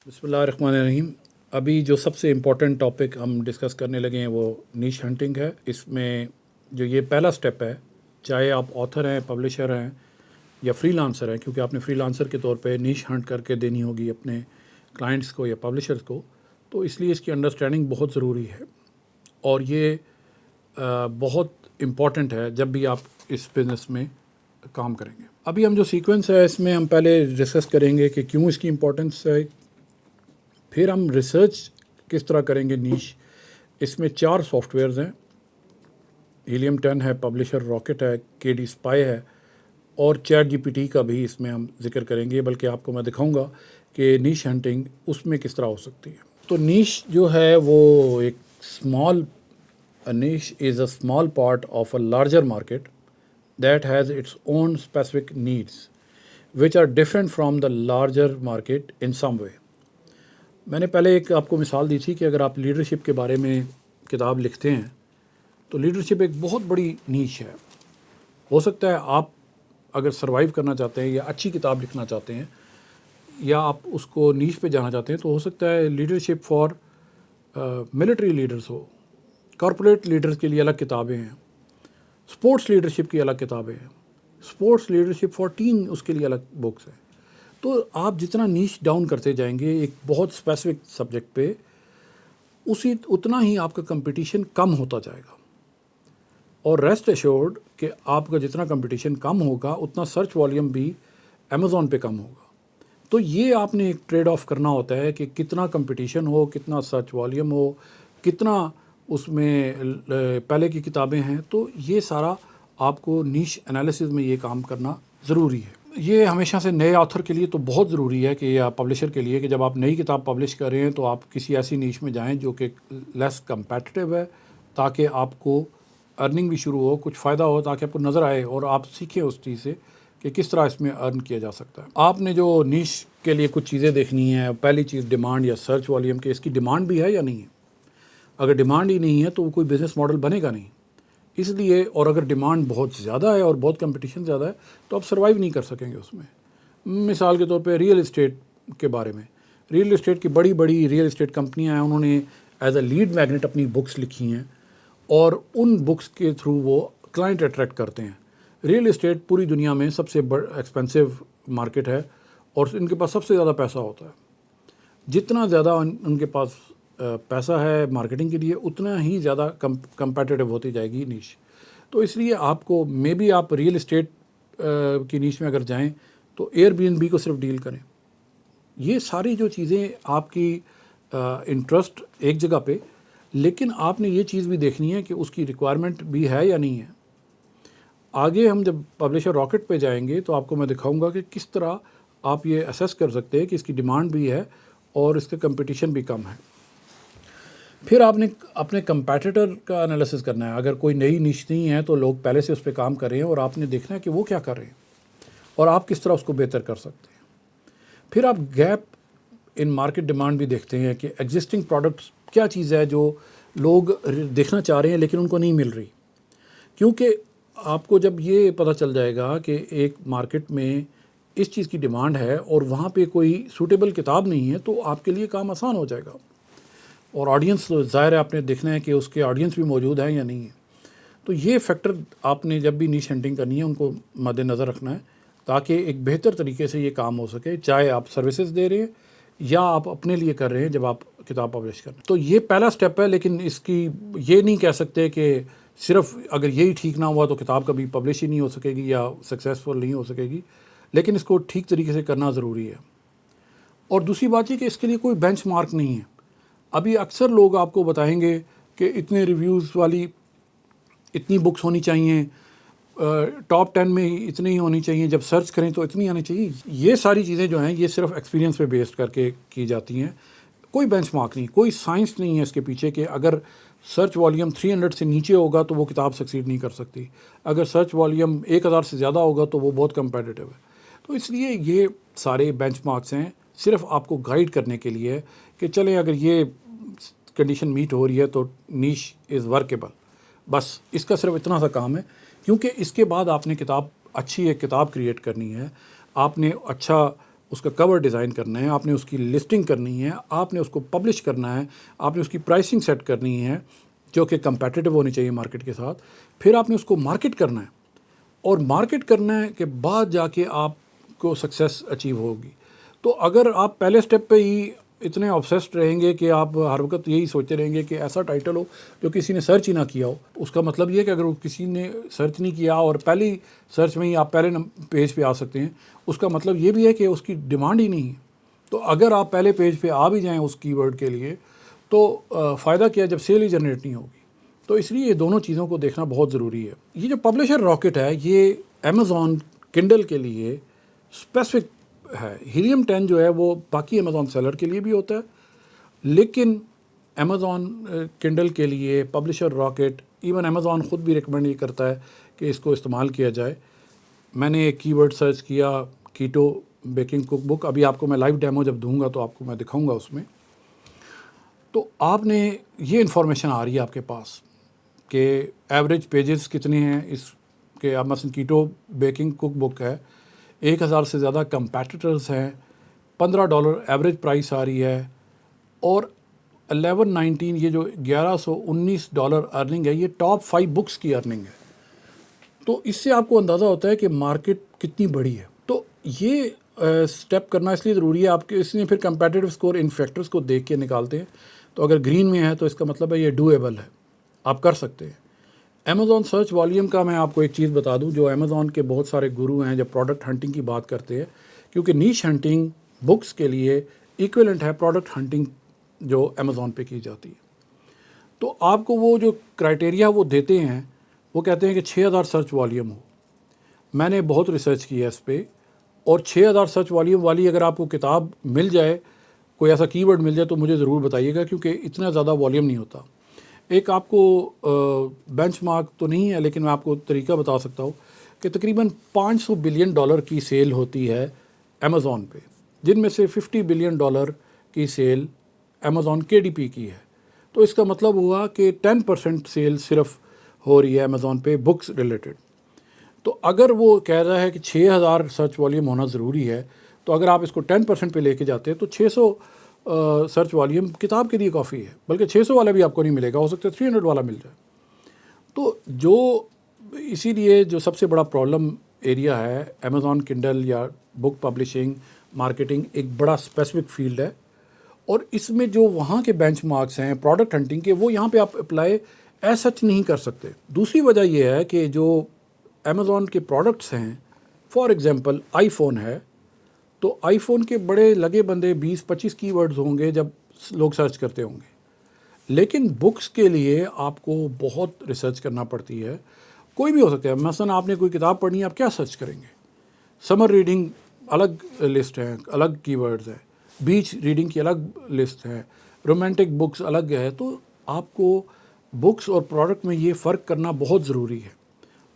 बिस्मिल्लाहिर्रहमानिर्रहीम। अभी जो सबसे इम्पोर्टेंट टॉपिक हम डिस्कस करने लगे हैं वो नीश हंटिंग है। इसमें जो ये पहला स्टेप है, चाहे आप ऑथर हैं, पब्लिशर हैं या फ्रीलांसर हैं, क्योंकि आपने फ्रीलांसर के तौर पे नीश हंट करके देनी होगी अपने क्लाइंट्स को या पब्लिशर्स को, तो इसलिए इसकी अंडरस्टैंडिंग बहुत ज़रूरी है और ये बहुत इम्पॉर्टेंट है जब भी आप इस बिज़नेस में काम करेंगे। अभी हम जो सीक्वेंस है इसमें हम पहले डिस्कस करेंगे कि क्यों इसकी इम्पोर्टेंस है, फिर हम रिसर्च किस तरह करेंगे नीश। इसमें 4 सॉफ्टवेयर्स हैं, हीलियम 10 है, पब्लिशर रॉकेट है, KD स्पाई है और चैट GPT का भी इसमें हम जिक्र करेंगे, बल्कि आपको मैं दिखाऊंगा कि नीश हंटिंग उसमें किस तरह हो सकती है। तो नीश जो है वो एक small niche is a small part of a larger market that has its own specific needs which are different from the larger market in some way. मैंने पहले एक आपको मिसाल दी थी कि अगर आप लीडरशिप के बारे में किताब लिखते हैं तो लीडरशिप एक बहुत बड़ी नीश है। हो सकता है आप अगर सर्वाइव करना चाहते हैं या अच्छी किताब लिखना चाहते हैं या आप उसको नीश पे जाना चाहते हैं, तो हो सकता है लीडरशिप फॉर मिलिट्री लीडर्स हो, कॉरपोरेट लीडर्स के लिए अलग किताबें हैं, स्पोर्ट्स लीडरशिप की अलग किताबें हैं, स्पोर्ट्स लीडरशिप फॉर टीम उसके लिए अलग बुक्स हैं। तो आप जितना नीश डाउन करते जाएंगे एक बहुत स्पेसिफिक सब्जेक्ट पे, उसी उतना ही आपका कंपटीशन कम होता जाएगा। और रेस्ट एश्योर्ड कि आपका जितना कंपटीशन कम होगा उतना सर्च वॉल्यूम भी अमेज़ॉन पे कम होगा। तो ये आपने एक ट्रेड ऑफ करना होता है कि कितना कंपटीशन हो, कितना सर्च वॉल्यूम हो, कितना उसमें पहले की किताबें हैं। तो ये सारा आपको नीश एनालिसिस में ये काम करना ज़रूरी है। ये हमेशा से नए ऑथर के लिए तो बहुत ज़रूरी है कि या पब्लिशर के लिए कि जब आप नई किताब पब्लिश कर रहे हैं तो आप किसी ऐसी नीश में जाएं जो कि लेस कंपेटिटिव है, ताकि आपको अर्निंग भी शुरू हो, कुछ फ़ायदा हो, ताकि आपको नज़र आए और आप सीखें उस चीज़ से कि किस तरह इसमें अर्न किया जा सकता है। आपने जो नीश के लिए कुछ चीज़ें देखनी है, पहली चीज़ डिमांड या सर्च वॉल्यूम के, इसकी डिमांड भी है या नहीं है। अगर डिमांड ही नहीं है तो कोई बिज़नेस मॉडल बनेगा नहीं। इसलिए, और अगर डिमांड बहुत ज़्यादा है और बहुत कंपटीशन ज़्यादा है तो आप सर्वाइव नहीं कर सकेंगे उसमें। मिसाल के तौर पे रियल इस्टेट के बारे में, रियल इस्टेट की बड़ी बड़ी रियल इस्टेट कंपनियां हैं, उन्होंने एज अ लीड मैग्नेट अपनी बुक्स लिखी हैं और उन बुक्स के थ्रू वो क्लाइंट अट्रैक्ट करते हैं। रियल इस्टेट पूरी दुनिया में सबसे एक्सपेंसिव मार्केट है और इनके पास सबसे ज़्यादा पैसा होता है। जितना ज़्यादा उनके पास पैसा है मार्केटिंग के लिए, उतना ही ज़्यादा कंपेटिटिव होती जाएगी नीश। तो इसलिए आपको मे बी आप रियल इस्टेट की नीश में अगर जाएं तो एयरबीएनबी को सिर्फ डील करें। ये सारी जो चीज़ें आपकी इंटरेस्ट एक जगह पे, लेकिन आपने ये चीज़ भी देखनी है कि उसकी रिक्वायरमेंट भी है या नहीं है। आगे हम जब पब्लिशर रॉकेट पे जाएंगे तो आपको मैं दिखाऊंगा कि किस तरह आप ये असेस कर सकते हैं कि इसकी डिमांड भी है और इसका कंपटीशन भी कम है। फिर आपने अपने कंपैटिटर का एनालिसिस करना है। अगर कोई नई निश नहीं है तो लोग पहले से उस पर काम कर रहे हैं और आपने देखना है कि वो क्या कर रहे हैं और आप किस तरह उसको बेहतर कर सकते हैं। फिर आप गैप इन मार्केट डिमांड भी देखते हैं कि एग्जिस्टिंग प्रोडक्ट्स क्या चीज़ है जो लोग देखना चाह रहे हैं लेकिन उनको नहीं मिल रही। क्योंकि आपको जब ये पता चल जाएगा कि एक मार्केट में इस चीज़ की डिमांड है और वहाँ पे कोई सूटेबल किताब नहीं है, तो आपके लिए काम आसान हो जाएगा। और ऑडियंस ज़ाहिर है आपने देखना है कि उसके ऑडियंस भी मौजूद है या नहीं है। तो ये फैक्टर आपने जब भी नीश हंटिंग करनी है उनको मद्देनज़र रखना है, ताकि एक बेहतर तरीके से ये काम हो सके, चाहे आप सर्विसेज दे रहे हैं या आप अपने लिए कर रहे हैं जब आप किताब पब्लिश कर रहे हैं। तो ये पहला स्टेप है, लेकिन इसकी ये नहीं कह सकते कि सिर्फ अगर यही ठीक ना हुआ तो किताब कभी पब्लिश ही नहीं हो सकेगी या सक्सेसफुल नहीं हो सकेगी, लेकिन इसको ठीक तरीके से करना ज़रूरी है। और दूसरी बात ये कि इसके लिए कोई बेंच मार्क नहीं है। अभी अक्सर लोग आपको बताएंगे कि इतने रिव्यूज़ वाली इतनी बुक्स होनी चाहिए, टॉप 10 में इतनी ही होनी चाहिए, जब सर्च करें तो इतनी आनी चाहिए। ये सारी चीज़ें जो हैं ये सिर्फ एक्सपीरियंस पे बेस्ड करके की जाती हैं, कोई बेंचमार्क नहीं, कोई साइंस नहीं है इसके पीछे कि अगर सर्च वॉल्यूम 300 से नीचे होगा तो वो किताब सक्सीड नहीं कर सकती, अगर सर्च वॉल्यूम 1000 से ज़्यादा होगा तो वो बहुत कंपेटिटिव है। तो इसलिए ये सारे बेंचमार्क्स हैं सिर्फ आपको गाइड करने के लिए कि चलें अगर ये कंडीशन मीट हो रही है तो नीश इज़ वर्केबल। बस इसका सिर्फ इतना सा काम है, क्योंकि इसके बाद आपने किताब अच्छी एक किताब क्रिएट करनी है, आपने अच्छा اس کا کور ڈیزائن کرنا ہے، آپ نے اس کی لسٹنگ کرنی ہے، آپ نے اس کو پبلش کرنا ہے، آپ نے اس کی پرائسنگ سیٹ کرنی ہے جو کہ کمپیٹیٹو ہونی چاہیے مارکیٹ کے ساتھ، پھر آپ نے اس کو مارکیٹ کرنا ہے، اور مارکیٹ کرنے کے بعد جا کے آپ کو سکسیس اچیو ہوگی۔ تو اگر آپ پہلے سٹیپ پہ ہی اتنے آبسیسڈ رہیں گے کہ آپ ہر وقت یہی سوچتے رہیں گے کہ ایسا ٹائٹل ہو جو کسی نے سرچ ہی نہ کیا ہو، اس کا مطلب یہ ہے کہ اگر وہ کسی نے سرچ نہیں کیا اور پہلی سرچ میں ہی آپ پہلے پیج پہ آ سکتے ہیں، اس کا مطلب یہ بھی ہے کہ اس کی ڈیمانڈ ہی نہیں ہے۔ تو اگر آپ پہلے پیج پہ آ بھی جائیں اس کی ورڈ کے لیے تو فائدہ کیا جب سیل ہی جنریٹ نہیں ہوگی۔ تو اس لیے یہ دونوں چیزوں کو دیکھنا بہت ضروری ہے۔ یہ جو پبلشر راکٹ ہے یہ امیزون کنڈل کے لیے اسپیسیفک ہے۔ ہیلیم 10 جو ہے وہ باقی امیزون سیلر کے لیے بھی ہوتا ہے، لیکن امیزون کنڈل کے لیے پبلشر راکٹ، ایون امیزون خود بھی ریکمینڈ یہ کرتا ہے کہ اس کو استعمال کیا جائے۔ میں نے ایک کی ورڈ سرچ کیا کیٹو بیکنگ کک بک، ابھی آپ کو میں لائیو ڈیمو جب دوں گا تو آپ کو میں دکھاؤں گا اس میں، تو آپ نے یہ انفارمیشن آ رہی ہے آپ کے پاس کہ ایوریج پیجز کتنے ہیں اس کے۔ اب مثلا کیٹو بیکنگ کک بک ہے، 1000 سے زیادہ کمپیٹیٹرز ہیں، $15 ایوریج پرائس آ رہی ہے، اور 1119 یہ جو $1119 ارننگ ہے، یہ ٹاپ 5 بکس کی ارننگ ہے۔ تو اس سے آپ کو اندازہ ہوتا ہے کہ مارکیٹ کتنی بڑی ہے۔ تو یہ سٹیپ کرنا اس لیے ضروری ہے، آپ کے اس نے پھر کمپیٹیٹیو اسکور ان فیکٹرز کو دیکھ کے نکالتے ہیں، تو اگر گرین میں ہے تو اس کا مطلب ہے یہ ڈویبل ہے، آپ کر سکتے ہیں۔ امیزون سرچ والیوم کا میں آپ کو ایک چیز بتا دوں، جو امیزون کے بہت سارے گرو ہیں جب پروڈکٹ ہنٹنگ کی بات کرتے ہیں، کیونکہ نیش ہنٹنگ بکس کے لیے ایکویلنٹ ہے پروڈکٹ ہنٹنگ جو امیزون پہ کی جاتی ہے۔ تو آپ کو وہ جو کرائٹیریا وہ دیتے ہیں، وہ کہتے ہیں کہ 6000 سرچ والیوم ہو۔ میں نے بہت ریسرچ کیا اس پہ، اور 6000 سرچ والیوم والی اگر آپ کو کتاب مل جائے، کوئی ایسا کی ورڈ مل جائے تو مجھے ضرور بتائیے گا، کیونکہ اتنا زیادہ والیوم نہیں ہوتا۔ ایک آپ کو بینچ مارک تو نہیں ہے، لیکن میں آپ کو طریقہ بتا سکتا ہوں کہ تقریباً $500 بلین کی سیل ہوتی ہے امیزون پہ، جن میں سے $50 بلین کی سیل امیزون KDP کی ہے۔ تو اس کا مطلب ہوا کہ 10% سیل صرف ہو رہی ہے امیزون پہ بکس ریلیٹڈ۔ تو اگر وہ کہہ رہا ہے کہ 6000 سرچ والیوم ہونا ضروری ہے، تو اگر آپ اس کو 10% پہ لے کے جاتے ہیں تو 600 سرچ والیوم کتاب کے لیے کافی ہے، بلکہ 600 والا بھی آپ کو نہیں ملے گا، ہو سکتا ہے 300 والا مل جائے۔ تو اسی لیے جو سب سے بڑا پرابلم ایریا ہے امیزون کنڈل یا بک پبلشنگ مارکیٹنگ، ایک بڑا اسپیسیفک فیلڈ ہے، اور اس میں جو وہاں کے بینچ مارکس ہیں پروڈکٹ ہنٹنگ کے، وہ یہاں پہ آپ اپلائی ایز سچ نہیں کر سکتے۔ دوسری وجہ یہ ہے کہ جو امیزون کے پروڈکٹس ہیں، فار ایگزامپل آئی فون ہے، تو آئی فون کے بڑے لگے بندے 20-25 کی ورڈز ہوں گے جب لوگ سرچ کرتے ہوں گے، لیکن بکس کے لیے آپ کو بہت ریسرچ کرنا پڑتی ہے۔ کوئی بھی ہو سکتا ہے، مثلا آپ نے کوئی کتاب پڑھنی ہے، آپ کیا سرچ کریں گے؟ سمر ریڈنگ الگ لسٹ ہے، الگ کی ورڈز ہے، بیچ ریڈنگ کی الگ لسٹ ہے، رومانٹک بکس الگ ہے۔ تو آپ کو بکس اور پروڈکٹ میں یہ فرق کرنا بہت ضروری ہے۔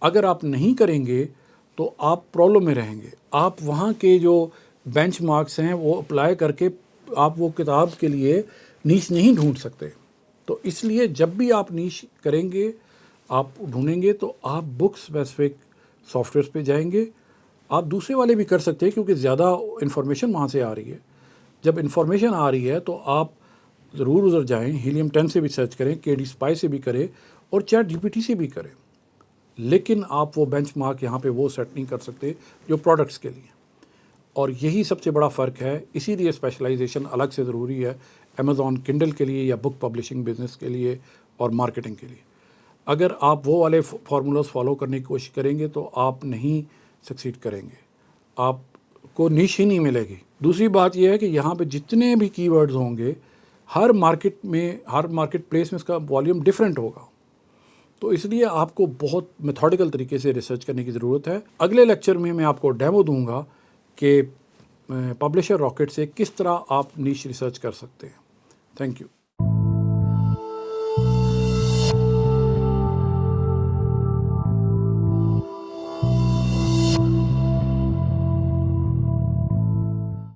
اگر آپ نہیں کریں گے تو آپ پرابلم میں رہیں گے۔ آپ وہاں کے جو بینچ مارکس ہیں وہ اپلائی کر کے آپ وہ کتاب کے لیے نیش نہیں ڈھونڈ سکتے۔ تو اس لیے جب بھی آپ نیش کریں گے، آپ ڈھونڈیں گے، تو آپ بک اسپیسیفک سافٹ ویئرس پہ جائیں گے۔ آپ دوسرے والے بھی کر سکتے ہیں کیونکہ زیادہ انفارمیشن وہاں سے آ رہی ہے۔ جب انفارمیشن آ رہی ہے تو آپ ضرور ادھر جائیں، ہیلیم 10 سے بھی سرچ کریں، KD Spy سے بھی کریں، اور چیٹ GPT سے بھی کریں، لیکن آپ وہ بینچ مارک یہاں پہ وہ سیٹ نہیں کر سکتے جو پروڈکٹس کے لیے۔ اور یہی سب سے بڑا فرق ہے، اسی لیے اسپیشلائزیشن الگ سے ضروری ہے امیزون کنڈل کے لیے یا بک پبلشنگ بزنس کے لیے اور مارکیٹنگ کے لیے۔ اگر آپ وہ والے فارمولاز فالو کرنے کی کوشش کریں گے تو آپ نہیں سکسیڈ کریں گے، آپ کو نیش ہی نہیں ملے گی۔ دوسری بات یہ ہے کہ یہاں پہ جتنے بھی کی ورڈز ہوں گے، ہر مارکیٹ پلیس میں اس کا والیوم ڈیفرنٹ ہوگا۔ تو اس لیے آپ کو بہت میتھوڈیکل طریقے سے ریسرچ کرنے کی ضرورت ہے۔ اگلے لیکچر میں آپ کو ڈیمو دوں گا کہ پبلشر راکٹ سے کس طرح آپ نیش ریسرچ کر سکتے ہیں۔ Thank you.